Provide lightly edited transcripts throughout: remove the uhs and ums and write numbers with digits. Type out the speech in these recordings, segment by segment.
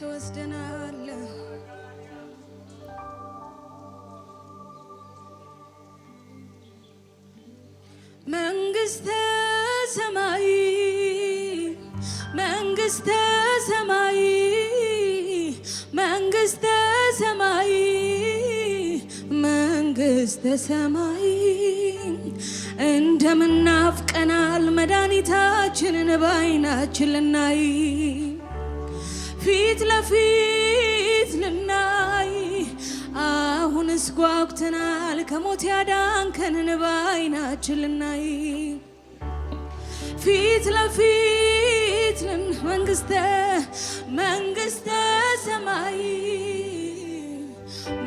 ተወስደናል መንግስተ ሰማይ መንግስተ ሰማይ መንግስተ ሰማይ መንግስተ ሰማይ እንደምናፍቀናል መድኃኒታችንን ባይናችን ልናይ ፊት ለፊት ልናይ አሁንስ ጓጉተናል ከሞት ያዳንከንን ባይናችን ልናይ ፊት ለፊት መንግስተ ሰማይ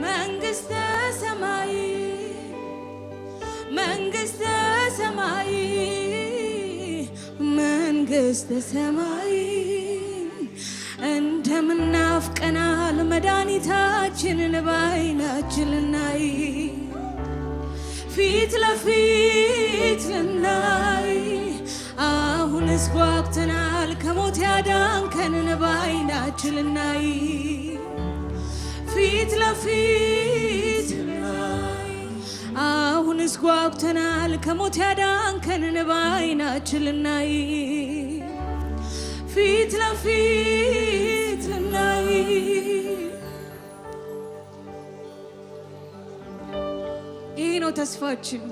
መንግስተ ሰማይ መንግስተ ሰማይ መንግስተ ሰማይ እንደምናፍቀናል መድኃኒታችንን ባይናችን ልናይ ፊት ለፊት ልናይ አሁንስ ጓጉተናል ከሞት ያዳንከንን ባይናችን ልናይ ፊት ለፊት ልናይ አሁንስ ጓጉተናል ከሞት ያዳንከንን ባይናችን ልናይ ፊት ለፊት ልናይ ይህ ነው ተስፋችን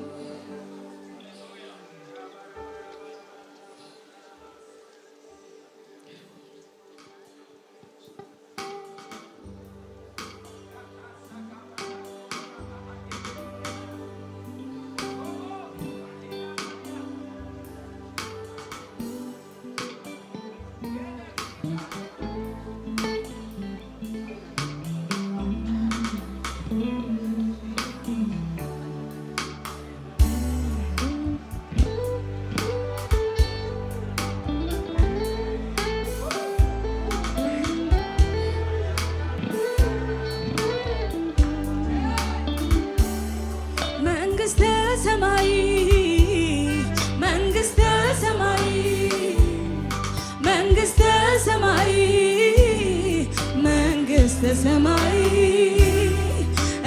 ሰማይ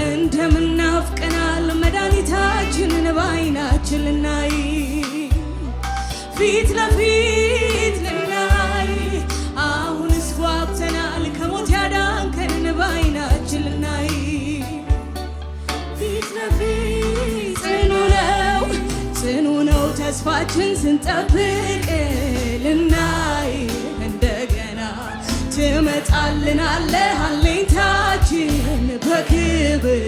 እንደምናፍቀናል መድኃኒታችንን ባይናችን ልናይ ፊት ለፊት ልናይ አሁንስ ጓጉተናል ከሞት ያዳንከንን ባይናችን ልናይ ፊት ለፊት ጽኑ ነው ተስፋችን ስንጠብቅ ልናይ ትመጣልናለህ አለኝታችን በክብር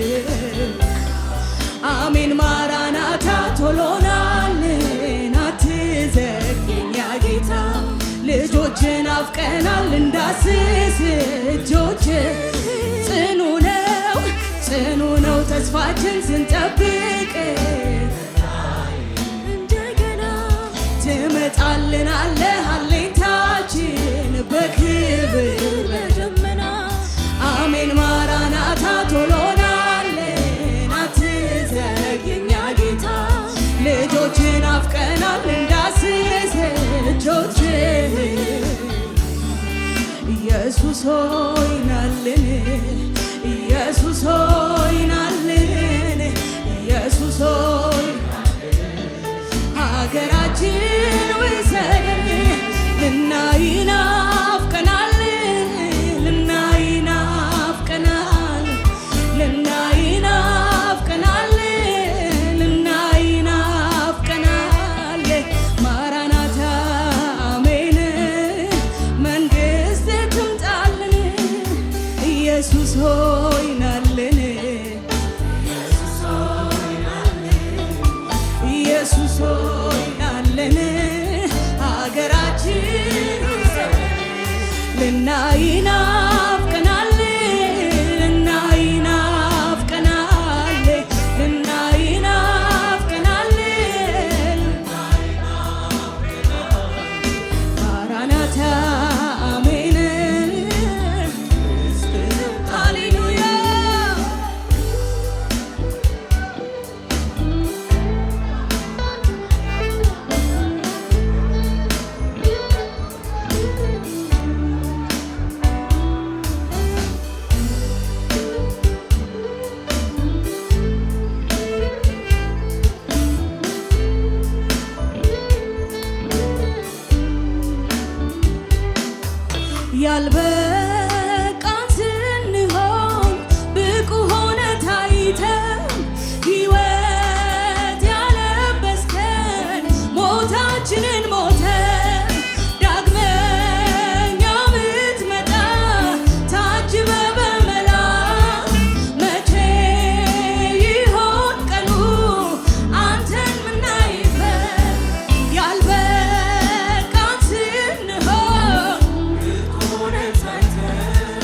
አሜን ማራናታ ቶሎናልን አትዘግየኝ ጌታ ልጆችን አፍቀናል እንዳስስ እጆች ጽኑ ነው ተስፋችን ስንጠብቅ እንደገና ትመጣልናለህ አለኝታችን በክብር በደመና አሜን ማራናታ ቶሎናልን አትዘግየኝ ጌታ ልጆችን አፍቀናል እንዳስስ እጆች ኢየሱስ ሆይ ናልን ኢየሱስ ሆይ ናልን ኢየሱስ ሆይ ሀገራችን ውሰደን ልናይ ናፍቀናል ልናይ ናፍቀናል ልናይ ናፍቀናል ልናይ ናፍቀናል ማራናታ አሜን መንግሥት ትምጣልን ኢየሱስ ሆይ ናልን ኢየሱስ ሆይ ናልን ሀገራችን ልናይ ናፍቀናል ልናይ ናፍቀናል ልናይ ናፍቀናል ማራናታ አሜን ሃሌሉያ ያልበቃን ስንሆን ብቁ ሆነ ታይተን ሕይወት ያለበስከን ሞታችንን ሞተን ዳግመኛ ምትመጣ ታጅበ በመላክ መቼ ይሆን ቀኑ አንተን ምናይበት ያልበቃን ስንሆን ሆነ ታይተን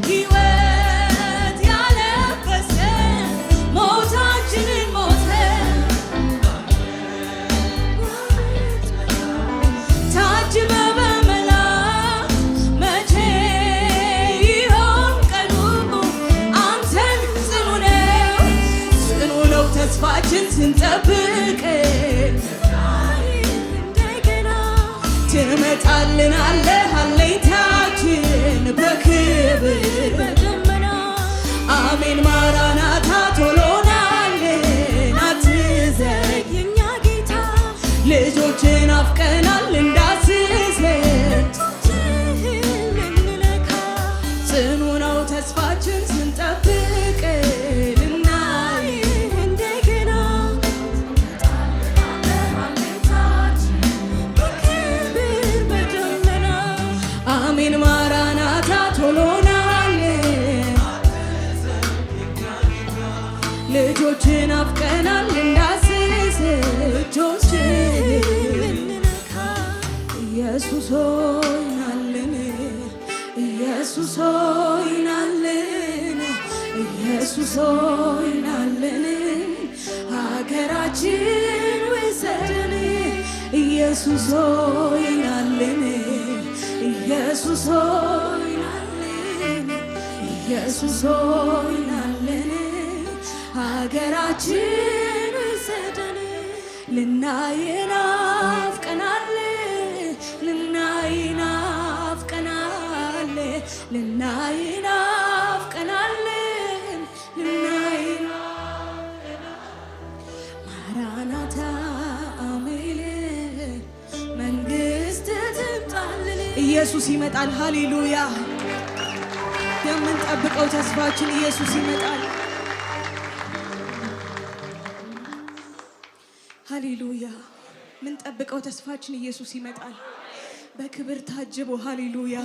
ሕይወት ያለበስከን ሞታችንን ሞተን ታጅበ በመላክ መቼ ይሆን ቀኑ አንተን ጽኑ ነው ተስፋችን ስንጠብቅ እንደገና ትመጣልናለህ አለኝታችን በክብር በደመና አሜን ማራናታ ቶሎናልን አትዘግ የኛ ጌታ ልጆችን አፍቀናል እንዳስስን ልንነካ ጽኑ ነው ተስፋችን ስንጠብቅ ልናይ እንደገና በክብር በደመና አሜን ማራናታ ቶሎናልን ልጆችን አፍቀናል እንዳስስ እጆችን ልንነካ ኢየሱስ ሆይ ናልን ኢየሱስ ሆይ ናልን ኢየሱስ ሆይ ናልን ሀገራችን ውሰደን ኢየሱስ ሆይ ናልን ኢየሱስ ሆይ ናልን ኢየሱስ ሆይ ናልን ሀገራችን ውሰደን ልናይ ናፍቀናል ልናይ ናፍቀናል ልናይ ናፍቀናል ልናይ ማራናታ አሜን መንግስት ትምጣልን ኢየሱስ ይመጣል ሃሌሉያ የምንጠብቀው ተስፋችን ኢየሱስ ይመጣል ሃሌሉያ ምን ጠብቀው ተስፋችን ኢየሱስ ይመጣል በክብር ታጅቦ ሃሌሉያ